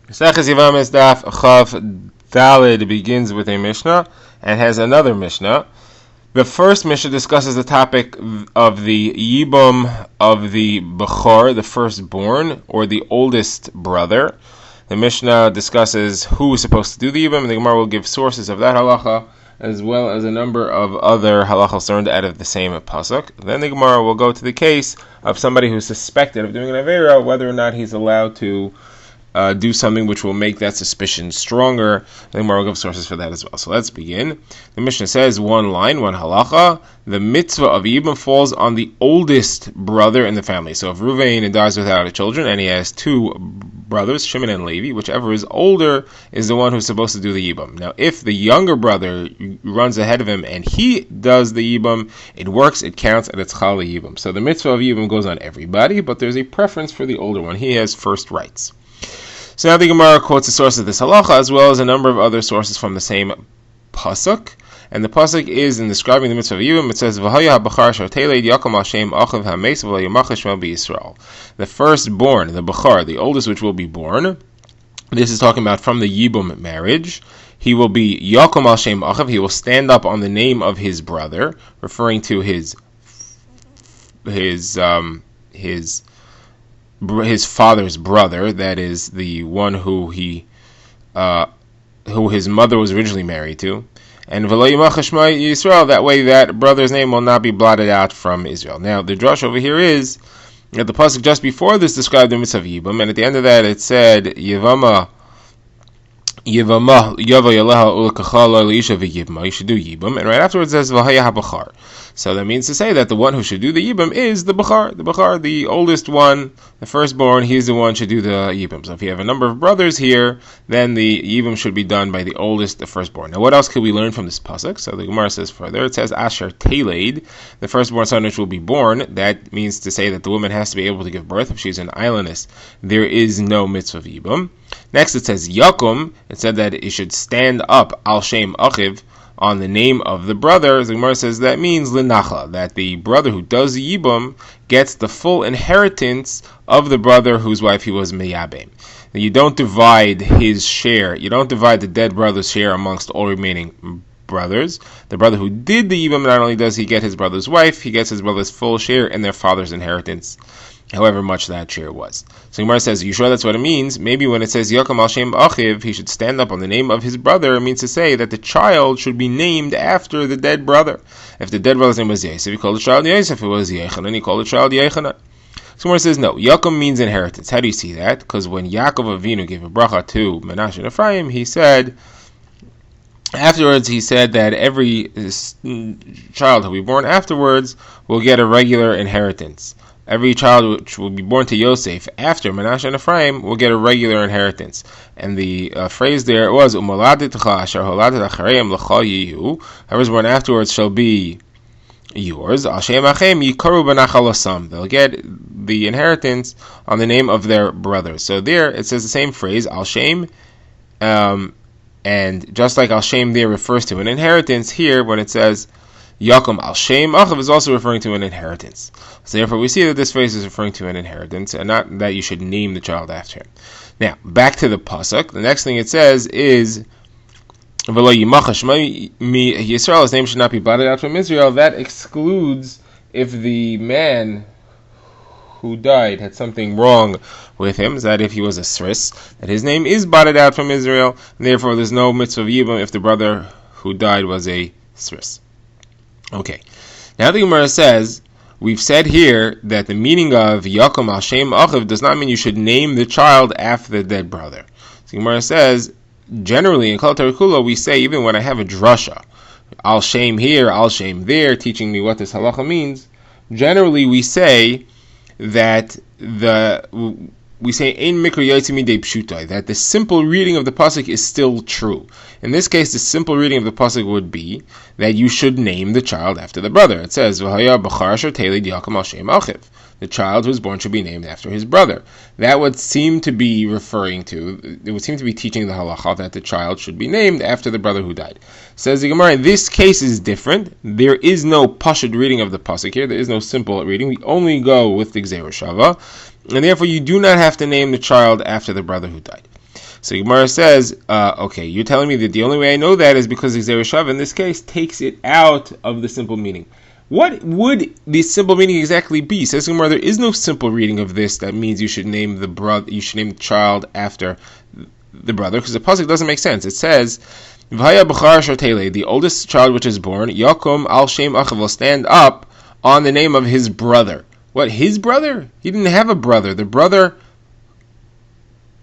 Yevamos Daf Chav Daled begins with a Mishnah and has another Mishnah. The first Mishnah discusses the topic of the Yibum of the Bechor, the firstborn, or the oldest brother. The Mishnah discusses who is supposed to do the Yibum, and the Gemara will give sources of that halacha, as well as a number of other halachas learned out of the same pasuk. Then the Gemara will go to the case of somebody who's suspected of doing an avera, whether or not he's allowed to do something which will make that suspicion stronger. The Gemara will give sources for that as well. So let's begin. The Mishnah says, one line, one halacha, the mitzvah of Yibum falls on the oldest brother in the family. So if Ruvain dies without children, and he has two brothers, Shimon and Levi, whichever is older is the one who's supposed to do the Yibum. Now, if the younger brother runs ahead of him and he does the Yibum, it works, it counts, and it's Chal Yibum. So the mitzvah of Yibum goes on everybody, but there's a preference for the older one. He has first rights. So now the Gemara quotes the source of this halacha, as well as a number of other sources from the same pasuk. And the pasuk is in describing the mitzvah of Yibum. It says, "V'haya b'char shoteleid yakom al shem achav hameis v'layimach shmo b'Yisrael." The firstborn, the b'char, the oldest which will be born. This is talking about from the Yibum marriage. He will be yakom al shem achav. He will stand up on the name of his brother, referring to his father's brother, that is the one who his mother was originally married to, and Yisrael. That way, that brother's name will not be blotted out from Israel. Now, the drush over here is that the pasuk just before this described the mitzvah of Yibum, and at the end of that it said Yevamos Daf you should do Yibum, and right afterwards it says V'haya habachar. So that means to say that the one who should do the Yibum is the Bechar, the oldest one, the firstborn. He's the one who should do the Yibum. So if you have a number of brothers here, then the Yibum should be done by the oldest, the firstborn. Now, what else could we learn from this pasuk? So the Gemara says further, it says Asher Teleid, the firstborn son which will be born. That means to say that the woman has to be able to give birth. If she's an islandess, there is no mitzvah of Yibum. Next, it says Yakum. It said that it should stand up al shem achiv, on the name of the brother. The Gemara says that means linachla, that the brother who does the Yibum gets the full inheritance of the brother whose wife he was meyabem. You don't divide his share, you don't divide the dead brother's share amongst all remaining brothers. The brother who did the Yibum, not only does he get his brother's wife, he gets his brother's full share in their father's inheritance, however much that share was. So Gemara says, are you sure that's what it means? Maybe when it says Yakom al Shem Achiv, he should stand up on the name of his brother. It means to say that the child should be named after the dead brother. If the dead brother's name was Yosef, he called the child Yosef. If it was Yechanan, he called the child Yechanan. So Gemara says, no, Yakom means inheritance. How do you see that? Because when Yaakov Avinu gave a bracha to Menashe and Ephraim, afterwards he said that every child who will be born afterwards will get a regular inheritance. Every child which will be born to Yosef after Menashe and Ephraim will get a regular inheritance. And the phrase there was, whoever is born afterwards shall be yours. They'll get the inheritance on the name of their brothers. So there it says the same phrase, al shem, and just like al shem there refers to an inheritance, here when it says Yakum al Shem Achav is also referring to an inheritance. So therefore we see that this phrase is referring to an inheritance and not that you should name the child after him. Now, back to the pasuk. The next thing it says is Yisrael, his name should not be blotted out from Israel. That excludes if the man who died had something wrong with him, is that if he was a sris, that his name is blotted out from Israel, and therefore there's no mitzvah of Yibum if the brother who died was a sris. Okay, now the Gemara says, we've said here that the meaning of Yakum al Shem Achiv does not mean you should name the child after the dead brother. So the Gemara says, generally in Kol Terikula we say, even when I have a drasha, al Shem here, al Shem there, teaching me what this halacha means, generally we say that ein mikra yotze midei pshutai, that the simple reading of the pasuk is still true. In this case, the simple reading of the pasuk would be that you should name the child after the brother. It says, "V'haya b'char asher teleid yakom al shem achiv." The child who was born should be named after his brother. That would seem to be teaching the halacha that the child should be named after the brother who died. Says the Gemara, this case is different. There is no pashut reading of the pasuk here. There is no simple reading. We only go with the Gzeira Shava, and therefore you do not have to name the child after the brother who died. So Gemara says, okay, you're telling me that the only way I know that is because the Gzeira Shava in this case takes it out of the simple meaning. What would the simple meaning exactly be? Says Gemara, there is no simple reading of this that means you should name the child after the brother, because the pasuk doesn't make sense. It says, "V'haya b'char shortele," the oldest child which is born, Yakum al shem achav, will stand up on the name of his brother. What, his brother? He didn't have a brother. The brother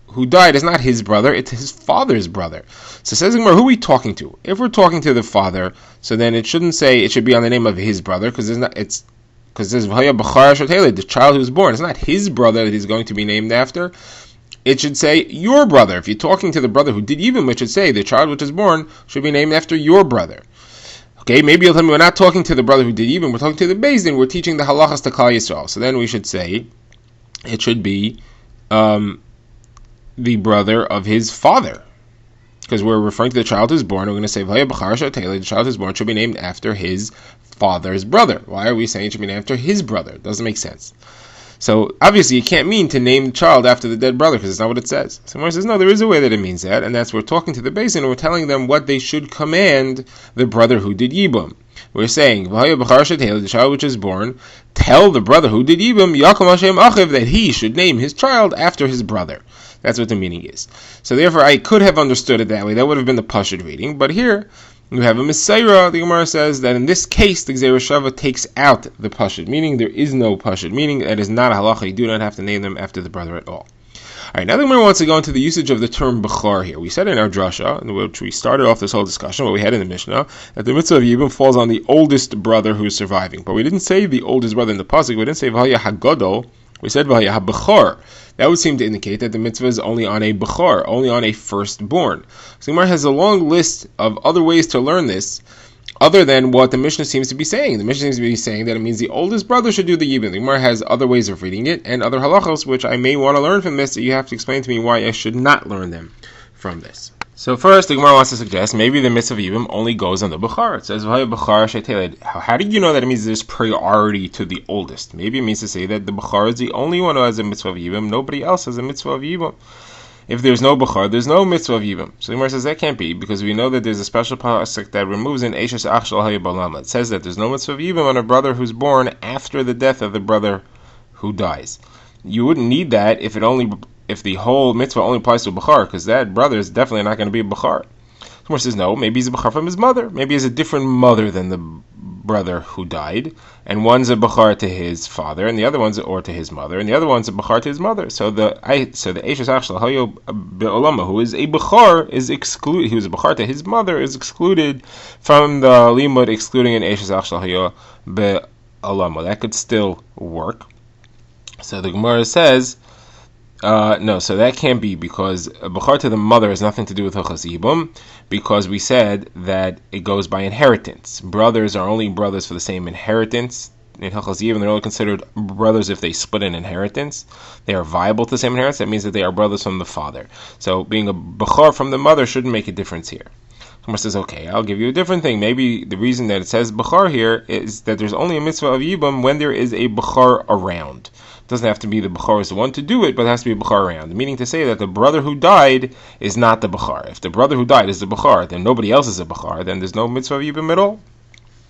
who died is not his brother, it's his father's brother. So says Gemara, who are we talking to? If we're talking to the father, so then it shouldn't say it should be on the name of his brother, because there's V'haya b'char shortele, the child who's born. It's not his brother that he's going to be named after. It should say your brother. If you're talking to the brother who did Yibum, it should say the child which is born should be named after your brother. Okay, maybe you'll tell me we're not talking to the brother who did Yibum, we're talking to the Beis Din, we're teaching the halachas to Klal Yisrael. So then we should say it should be the brother of his father, because we're referring to the child who's born. We're going to say V'haya b'char shortele, the child who's born should be named after his father's brother. Why are we saying it should be named after his brother? It doesn't make sense. So obviously you can't mean to name the child after the dead brother, because it's not what it says. Someone says, no, there is a way that it means that, and that's we're talking to the Beis Din and we're telling them what they should command the brother who did Yibum. We're saying, V'haya b'char shortele, the child which is born, tell the brother who did Yibum, Yakum Hashem Achiv, that he should name his child after his brother. That's what the meaning is. So therefore I could have understood it that way. That would have been the Pashut reading, but here you have a Messiah. The Gemara says that in this case the Gzeira Shava takes out the Pashut meaning. There is no Pashut meaning. That is not a halacha. You do not have to name them after the brother at all. Alright, now the Gemara wants to go into the usage of the term Bechar here. We said in our drasha, in which we started off this whole discussion, what we had in the Mishnah, that the mitzvah of Yibum falls on the oldest brother who is surviving. But we didn't say the oldest brother in the pasuk. We didn't say V'haya HaGadol. We said V'haya HaBechar. That would seem to indicate that the mitzvah is only on a Bechar, only on a firstborn. So Gemara has a long list of other ways to learn this, other than what the Mishnah seems to be saying. The Mishnah seems to be saying that it means the oldest brother should do the Yibum. The Gemara has other ways of reading it, and other halachos, which I may want to learn from this, so you have to explain to me why I should not learn them from this. So first, the Gemara wants to suggest maybe the mitzvah of Yibum only goes on the Bechar. It says, how do you know that it means there's priority to the oldest? Maybe it means to say that the Bechar is the only one who has a mitzvah of Yibum. Nobody else has a mitzvah of Yibum. If there's no Bechar, there's no mitzvah of Yibum. So the Gemara says that can't be, because we know that there's a special pasuk that removes an Eishes Ach Shel Haya B'Olama. It says that there's no mitzvah of Yibum on a brother who's born after the death of the brother who dies. You wouldn't need that if the whole mitzvah only applies to a Bechar, because that brother is definitely not going to be a Bechar. Someone says, no, maybe he's a Bechar from his mother. Maybe he has a different mother than the brother who died, and one's a Bechar to his father, and the other one's or to his mother, and the other one's a Bechar to his mother. So the Eishes Ach Shel Haya B'Olama, who is a Bechar, is excluded. He was a Bechar to his mother, is excluded from the limud, excluding an Eishes Ach Shel Haya B'Olama. That could still work. So the Gemara says, no, so that can't be, because a Bechar to the mother has nothing to do with Hilchos Yibum, because we said that it goes by inheritance. Brothers are only brothers for the same inheritance. In Hilchos Yibum, they're only considered brothers if they split an inheritance. They are viable to the same inheritance. That means that they are brothers from the father. So being a Bechar from the mother shouldn't make a difference here. Someone says, okay, I'll give you a different thing. Maybe the reason that it says Bechar here is that there's only a mitzvah of Yibum when there is a Bechar around. It doesn't have to be the Bechar is the one to do it, but it has to be a Bechar around. Meaning to say that the brother who died is not the Bechar. If the brother who died is the Bechar, then nobody else is a Bechar, then there's no mitzvah of Yibum at all.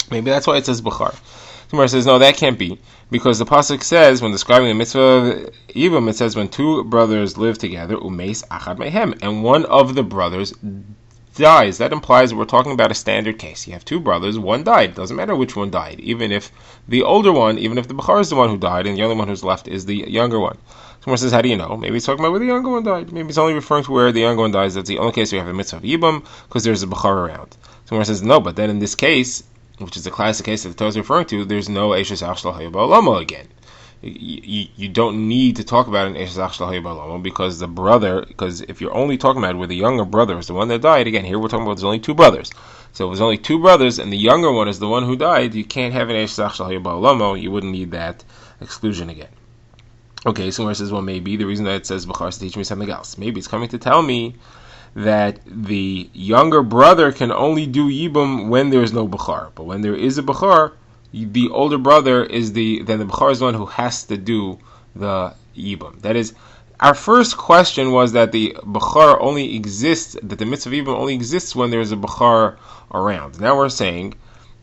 Maybe that's why it says Bechar. Somewhere says, no, that can't be, because the pasuk says, when describing the mitzvah of Yibum, it says when two brothers live together, umeis achad mehem, and one of the brothers dies. That implies that we're talking about a standard case. You have two brothers, one died. It doesn't matter which one died. Even if the older one, even if the Bechar is the one who died, and the only one who's left is the younger one. Someone says, how do you know? Maybe it's talking about where the younger one died. Maybe it's only referring to where the younger one dies. That's the only case we have a mitzvah of Yibum, because there's a Bechar around. Someone says, no, but then in this case, which is the classic case that the Torah is referring to, there's no Eishes Ach Shel Haya B'Olama again. You don't need to talk about an Eishes Ach Shel Haya B'Olama, because if you're only talking about where the younger brother is the one that died, again, here we're talking about there's only two brothers. So if there's only two brothers and the younger one is the one who died, you can't have an Eishes Ach Shel Haya B'Olama. You wouldn't need that exclusion again. Okay, so where it says, well, maybe the reason that it says Bechar is to teach me something else. Maybe it's coming to tell me that the younger brother can only do Yibum when there is no Bechar. But when there is a Bechar, the older brother then the Bechar is the one who has to do the Yibum. That is, our first question was that the Bechar only exists, that the mitzvah Yibum only exists when there's a Bechar around. Now we're saying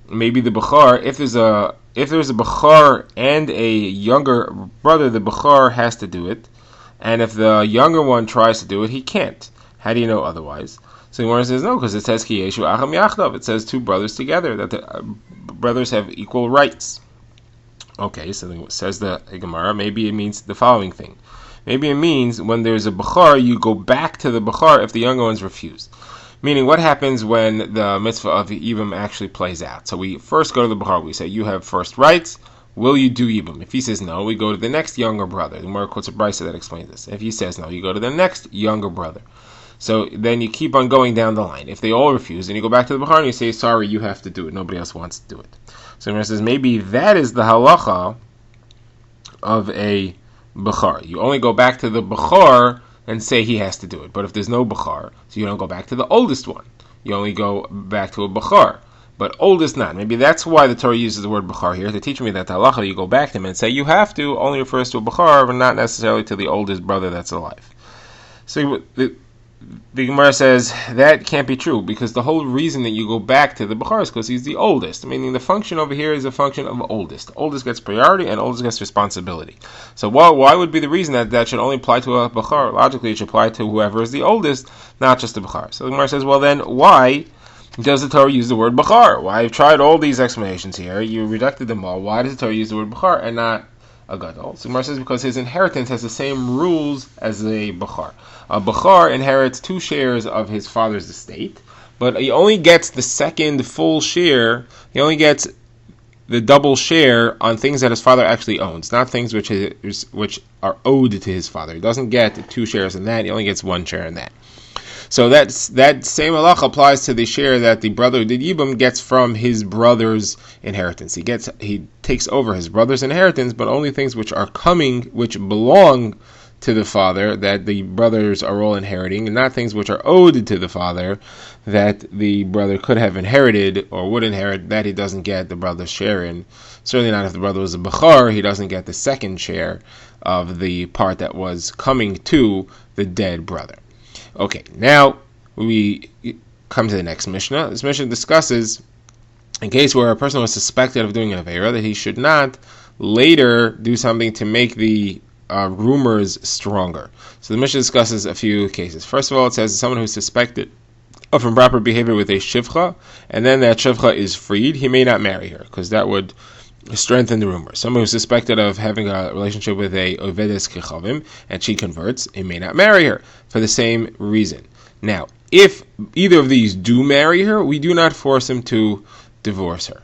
maybe the Bechar, if there's a Bechar and a younger brother, the Bechar has to do it, and if the younger one tries to do it, he can't. How do you know otherwise? So the Gemara says no, because it says Ki Yeshu Acham Yachdav. It says two brothers together, that the brothers have equal rights. Okay, so it says the Gemara, maybe it means the following thing. Maybe it means when there's a Bechar, you go back to the Bechar if the younger ones refuse. Meaning, what happens when the mitzvah of the Yibum actually plays out? So we first go to the Bechar, we say, you have first rights, will you do Yibum? If he says no, we go to the next younger brother. The Gemara quotes a brisa that explains this. If he says no, you go to the next younger brother. So then you keep on going down the line. If they all refuse, then you go back to the Bechar and you say, sorry, you have to do it. Nobody else wants to do it. So the Gemara says, maybe that is the halacha of a Bechar. You only go back to the Bechar and say he has to do it. But if there's no Bechar, so you don't go back to the oldest one. You only go back to a Bechar. But oldest not. Maybe that's why the Torah uses the word Bechar here, to teach me that the halacha, you go back to him and say you have to, only refers to a Bechar, but not necessarily to the oldest brother that's alive. So the Gemara says that can't be true, because the whole reason that you go back to the Bechar is because he's the oldest. Meaning the function over here is a function of oldest. Oldest gets priority and oldest gets responsibility. So why would be the reason that should only apply to a Bechar? Logically, it should apply to whoever is the oldest, not just the Bechar. So the Gemara says, well then, why does the Torah use the word Bechar? Why, I've tried all these explanations here, you rejected them all. Why does the Torah use the word Bechar and not a Gadol? So Gemara says because his inheritance has the same rules as a Bechar. A Bechar inherits 2 shares of his father's estate, but he only gets the second full share. He only gets the double share on things that his father actually owns, not things which are owed to his father. He doesn't get 2 shares in that. He only gets 1 share in that. So that same halacha applies to the share that the brother who did Yibum gets from his brother's inheritance. He takes over his brother's inheritance, but only things which belong to the father, that the brothers are all inheriting, and not things which are owed to the father that the brother could have inherited or would inherit, that he doesn't get the brother's share in. Certainly not if the brother was a Bechar, he doesn't get the second share of the part that was coming to the dead brother. Okay, now we come to the next Mishnah. This Mishnah discusses a case where a person was suspected of doing an Aveira, that he should not later do something to make the rumors stronger. So the Mishnah discusses a few cases. First of all, it says someone who's suspected of improper behavior with a shivcha, and then that shivcha is freed, he may not marry her, because that would strengthen the rumor. Someone who's suspected of having a relationship with a ovedes kechavim, and she converts, he may not marry her for the same reason. Now, if either of these do marry her, we do not force him to divorce her.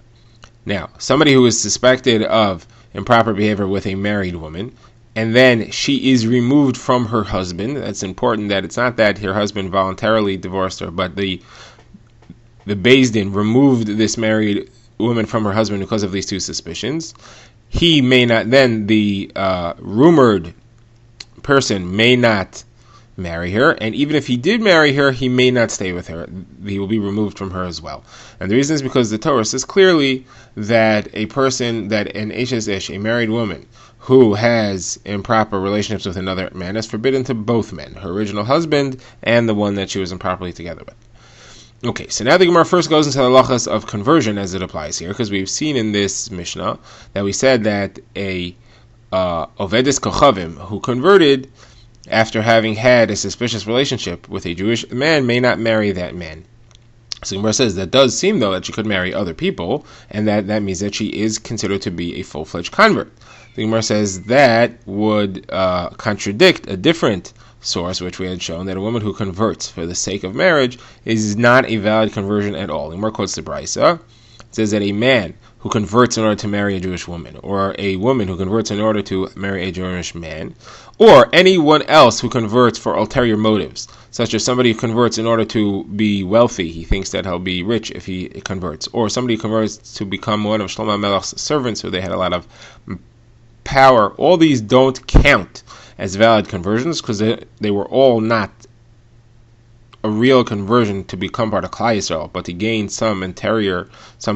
Now, somebody who is suspected of improper behavior with a married woman, and then she is removed from her husband. That's important, that it's not that her husband voluntarily divorced her, but the Beis Din removed this married woman from her husband because of these 2 suspicions. He may not, then the rumored person may not marry her, and even if he did marry her, he may not stay with her. He will be removed from her as well. And the reason is because the Torah says clearly that an Eshes Ish, a married woman, who has improper relationships with another man, is forbidden to both men, her original husband and the one that she was improperly together with. Okay, so now the Gemara first goes into the halachas of conversion as it applies here, because we've seen in this Mishnah that we said that a ovedes kochavim who converted after having had a suspicious relationship with a Jewish man may not marry that man. So Gemara says that does seem though that she could marry other people, and that means that she is considered to be a full-fledged convert. The Gemara says that would contradict a different source, which we had shown, that a woman who converts for the sake of marriage is not a valid conversion at all. The Gemara quotes the brisa. It says that a man who converts in order to marry a Jewish woman, or a woman who converts in order to marry a Jewish man, or anyone else who converts for ulterior motives, such as somebody who converts in order to be wealthy, he thinks that he'll be rich if he converts, or somebody who converts to become one of Shlomo Melech's servants, who they had a lot of power. All these don't count as valid conversions, because they were all not a real conversion to become part of Klal Yisrael, but to gain some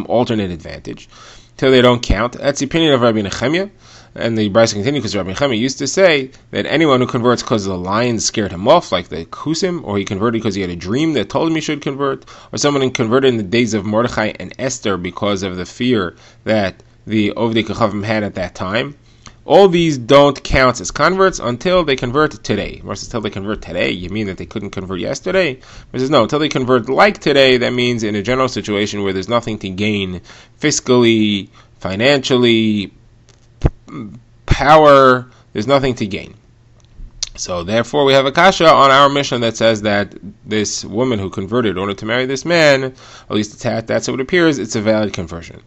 alternate advantage. till they don't count. That's the opinion of Rabbi Nechemia. And the Brisa continues because Rabbi Nechemia used to say that anyone who converts because the lions scared him off, like the Kusim, or he converted because he had a dream that told him he should convert, or someone converted in the days of Mordechai and Esther because of the fear that the Ovdei Kechavim had at that time, all these don't count as converts until they convert today. Versus until they convert today, you mean that they couldn't convert yesterday? Versus no, until they convert like today, that means in a general situation where there's nothing to gain fiscally, financially, power, there's nothing to gain. So therefore we have a kasha on our mission that says that this woman who converted in order to marry this man, at least that's what it appears, it's a valid conversion.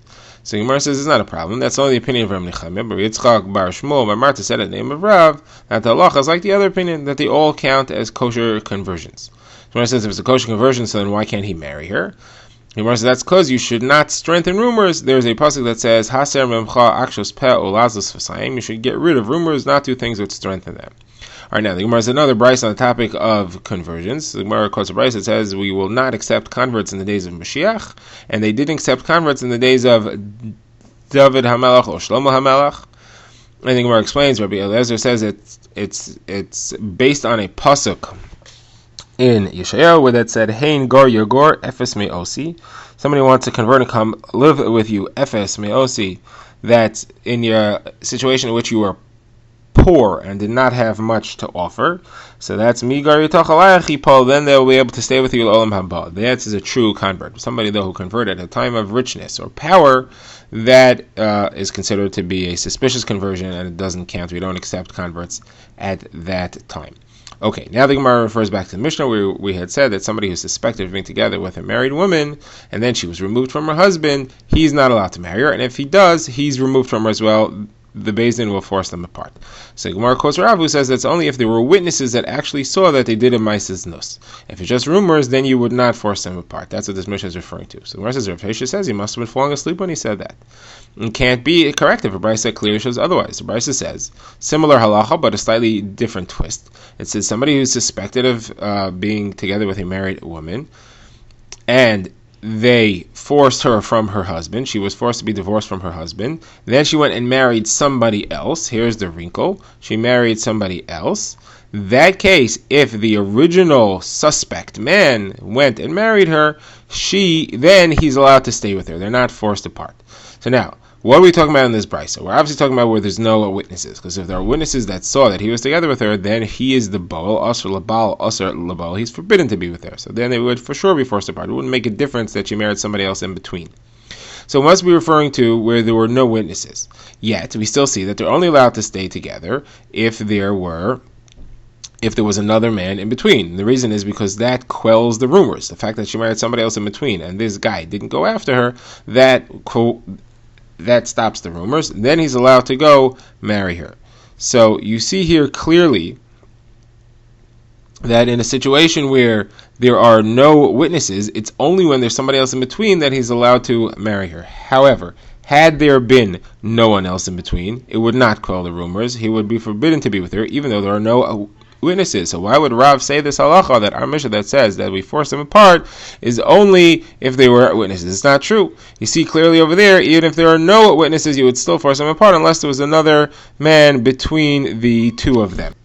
So Gemara says it's not a problem. That's only the opinion of Rav Nechemia. But Yitzchak Bar Shmuel Bar Marta said in the name of Rav that the halacha is like the other opinion, that they all count as kosher conversions. Gemara says if it's a kosher conversion, so then why can't he marry her? Gemara says that's because you should not strengthen rumors. There's a pasuk that says Haser memcha akshos peh ulazos v'sayim. You should get rid of rumors, not do things that strengthen them. All right, now the Gemara has another brisa on the topic of conversions. The Gemara quotes a brisa that says we will not accept converts in the days of Mashiach, and they didn't accept converts in the days of David HaMelech or Shlomo HaMelech. And the Gemara explains, Rabbi Eliezer says it's based on a pasuk in Yeshayahu where that said, Hein gor yogor efes me'osi. Somebody wants to convert and come live with you, efes me'osi. That's in your situation in which you are poor and did not have much to offer. So that's migar yitach alayach, then they'll be able to stay with you olam haba. That is a true convert. Somebody though who converted at a time of richness or power, that is considered to be a suspicious conversion and it doesn't count. We don't accept converts at that time. Okay, now the Gemara refers back to the Mishnah where we had said that somebody who's suspected of being together with a married woman and then she was removed from her husband, he's not allowed to marry her, and if he does, he's removed from her as well. The Beis Din will force them apart. So Gemara quotes Rav, who says that's only if there were witnesses that actually saw that they did a ma'ases nus. If it's just rumors, then you would not force them apart. That's what this Mishnah is referring to. So Gemara says Rav Hesha says he must have been falling asleep when he said that. It can't be correct if a brisa clearly shows otherwise. The brisa says similar halacha, but a slightly different twist. It says somebody who's suspected of being together with a married woman, and they forced her from her husband. She was forced to be divorced from her husband. Then she went and married somebody else. Here's the wrinkle. She married somebody else. That case, if the original suspect man went and married her, then he's allowed to stay with her. They're not forced apart. So now, what are we talking about in this brisa? We're obviously talking about where there's no witnesses, because if there are witnesses that saw that he was together with her, then he is the Baal, Asr Labal, Asr Labal. He's forbidden to be with her. So then they would for sure be forced apart. It wouldn't make a difference that she married somebody else in between. So it must be referring to where there were no witnesses. Yet, we still see that they're only allowed to stay together if there was another man in between. The reason is because that quells the rumors. The fact that she married somebody else in between and this guy didn't go after her, that stops the rumors. Then he's allowed to go marry her. So you see here clearly that in a situation where there are no witnesses, it's only when there's somebody else in between that he's allowed to marry her. However, had there been no one else in between, it would not quell the rumors. He would be forbidden to be with her, even though there are no witnesses. So why would Rav say this halacha that our Mishnah that says that we force them apart is only if they were witnesses? It's not true. You see clearly over there, even if there are no witnesses, you would still force them apart unless there was another man between the two of them.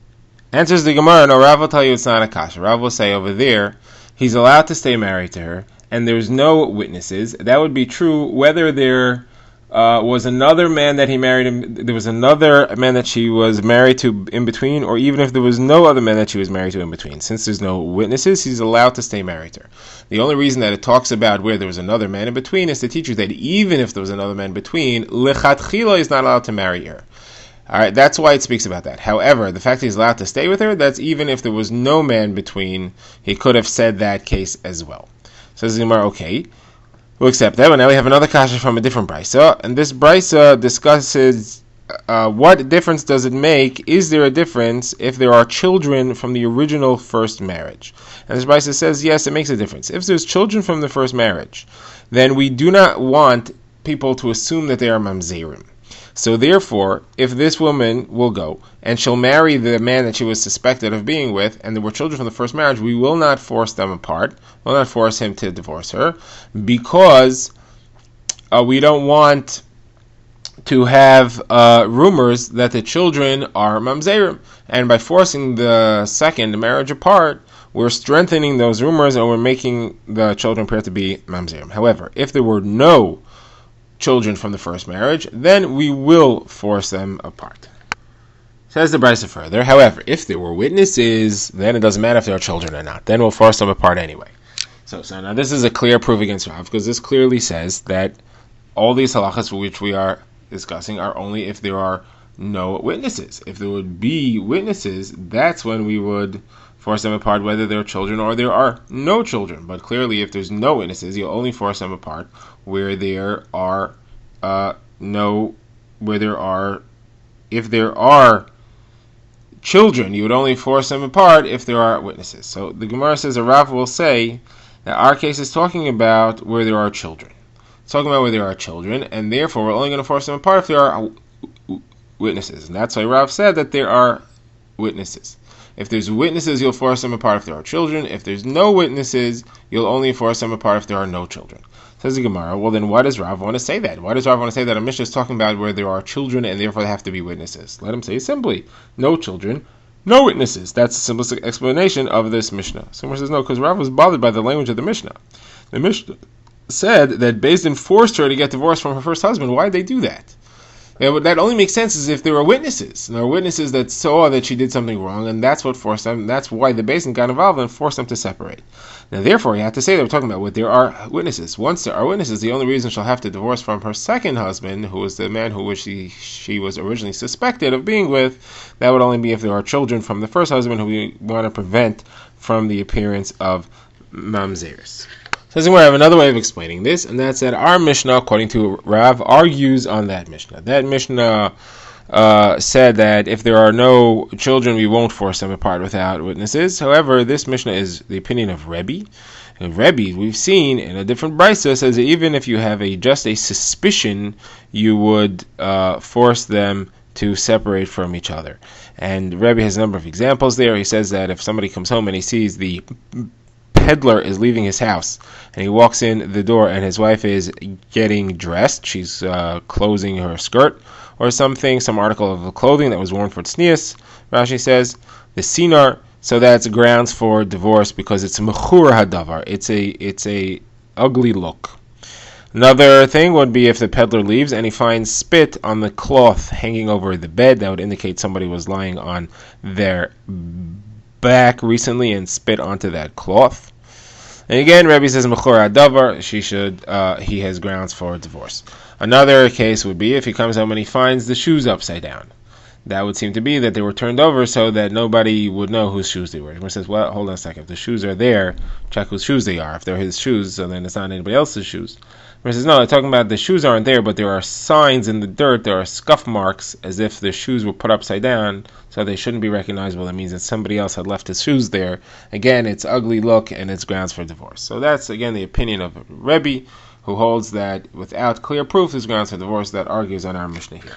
Answers the Gemara, no, Rav will tell you it's not a kasha. Rav will say over there, he's allowed to stay married to her, and there's no witnesses. That would be true whether there was another man that he married, there was another man that she was married to in between, or even if there was no other man that she was married to in between. Since there's no witnesses, he's allowed to stay married to her. The only reason that it talks about where there was another man in between is to teach you that even if there was another man between, lechatchila is not allowed to marry her. Alright, that's why it speaks about that. However, the fact that he's allowed to stay with her, that's even if there was no man between, he could have said that case as well. Says Zimar, okay, we'll accept that. But now we have another kasha from a different brisa, and this brisa discusses what difference does it make? Is there a difference if there are children from the original first marriage? And this brisa says yes, it makes a difference. If there's children from the first marriage, then we do not want people to assume that they are mamzerim. So therefore, if this woman will go and she'll marry the man that she was suspected of being with, and there were children from the first marriage, we will not force them apart. We'll not force him to divorce her, because we don't want to have rumors that the children are mamzerim, and by forcing the second marriage apart, we're strengthening those rumors and we're making the children appear to be mamzerim. However, if there were no children from the first marriage, then we will force them apart. Says the Brisa further, however, if there were witnesses, then it doesn't matter if there are children or not. Then we'll force them apart anyway. So now this is a clear proof against Rav, because this clearly says that all these halachas which we are discussing are only if there are no witnesses. If there would be witnesses, that's when we would force them apart, whether there are children or there are no children. But clearly, if there's no witnesses, you'll only force them apart where there are if there are children, you would only force them apart if there are witnesses. So the Gemara says, a Rav will say that our case is talking about where there are children. It's talking about where there are children, and therefore we're only going to force them apart if there are witnesses. And that's why Rav said that there are witnesses. If there's witnesses, you'll force them apart if there are children. If there's no witnesses, you'll only force them apart if there are no children. Says the Gemara, well then why does Rav want to say that? Why does Rav want to say that a Mishnah is talking about where there are children and therefore there have to be witnesses? Let him say simply, no children, no witnesses. That's the simplest explanation of this Mishnah. Someone says no, because Rav was bothered by the language of the Mishnah. The Mishnah said that Beis Din forced her to get divorced from her first husband. Why did they do that? That only makes sense as if there were witnesses. And there were witnesses that saw that she did something wrong, and that's what forced them. That's why the Beis Din got involved and forced them to separate. Now, therefore, you have to say that we're talking about what there are witnesses. Once there are witnesses, the only reason she'll have to divorce from her second husband, who was the man who she was originally suspected of being with, that would only be if there are children from the first husband who we want to prevent from the appearance of mamzeris. So we have another way of explaining this, and that's that our Mishnah, according to Rav, argues on that Mishnah. That Mishnah said that if there are no children, we won't force them apart without witnesses. However, this Mishnah is the opinion of Rebbe. And Rebbe, we've seen in a different brisa, says that even if you have just a suspicion, you would force them to separate from each other. And Rebbe has a number of examples there. He says that if somebody comes home and he sees the peddler is leaving his house and he walks in the door and his wife is getting dressed, she's closing her skirt or something, some article of clothing that was worn for tznius, Rashi says, the sinar, so that's grounds for divorce because it's mechur hadavar, it's a ugly look. Another thing would be if the peddler leaves and he finds spit on the cloth hanging over the bed, that would indicate somebody was lying on their back recently and spit onto that cloth. And again, Rebbe says mechor hadavar, he has grounds for divorce. Another case would be if he comes home and he finds the shoes upside down. That would seem to be that they were turned over so that nobody would know whose shoes they were. He says, well, hold on a second. If the shoes are there, check whose shoes they are. If they're his shoes, so then it's not anybody else's shoes. He says, no, they're talking about the shoes aren't there, but there are signs in the dirt, there are scuff marks, as if the shoes were put upside down, so they shouldn't be recognizable. That means that somebody else had left his shoes there. Again, it's ugly look, and it's grounds for divorce. So that's, again, the opinion of Rebbe, who holds that without clear proof, there's grounds for divorce. That argues on our Mishnah here.